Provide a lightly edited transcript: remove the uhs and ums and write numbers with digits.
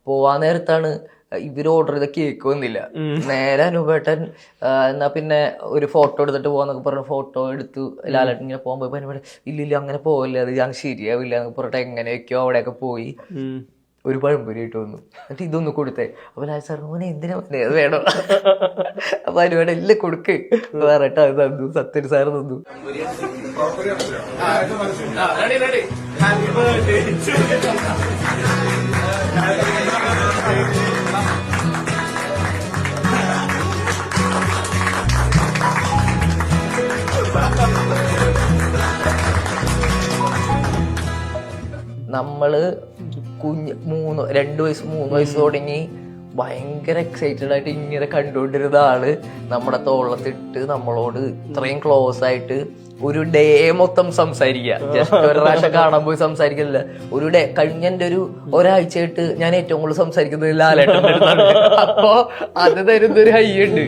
പോവാൻ നേരത്താണ് ഇവര് ഓർഡർ ചെയ്ത കേക്ക് വന്നില്ല. നേരെ അനുപേട്ടൻ എന്നാ പിന്നെ ഒരു ഫോട്ടോ എടുത്തിട്ട് പോവാന്നൊക്കെ പറഞ്ഞു ഫോട്ടോ എടുത്തു. ലാലേട്ടൻ ഇങ്ങനെ പോകാൻ പോയി അനുപേട്ടൻ ഇല്ലില്ല അങ്ങനെ പോവല്ലേ, അത് ഞാൻ ശരിയാവില്ല എന്നൊക്കെ പറഞ്ഞിട്ട് എങ്ങനെയൊക്കെയോ അവിടെയൊക്കെ പോയി ഒരു പഴംപൊരി ആയിട്ട് വന്നു. എന്നിട്ട് ഇതൊന്ന് കൊടുത്തേ. അപ്പൊ ലാൽ സാർ മോനെ എന്തിനാ അത് വേണോ? അപ്പൊ അനുപേട്ടൻ എല്ലാം കൊടുക്ക് പറഞ്ഞിട്ട് അത് തന്നു. സത്യൻ സാർ തന്നു. നമ്മള് 2 വയസ്സ് 3 വയസ്സ് തുടങ്ങി ഭയങ്കര എക്സൈറ്റഡ് ആയിട്ട് ഇങ്ങനെ കണ്ടുകൊണ്ടിരുന്ന ആള് നമ്മുടെ തോളത്തിട്ട് നമ്മളോട് ഇത്രയും ക്ലോസ് ആയിട്ട് ഒരു ഡേ മൊത്തം സംസാരിക്കുക. ജസ്റ്റ് ഒരു പ്രാവശ്യം കാണാൻ പോയി സംസാരിക്കുന്നില്ല, ഒരു ഡേ. കഴിഞ്ഞ എൻ്റെ ഒരാഴ്ചയായിട്ട് ഞാൻ ഏറ്റവും കൂടുതൽ സംസാരിക്കുന്നത് ലാലേട്ടൻ്റെ അടുത്താണ്. അപ്പൊ അത് തരുന്നൊരു ഹൈ ഉണ്ട്.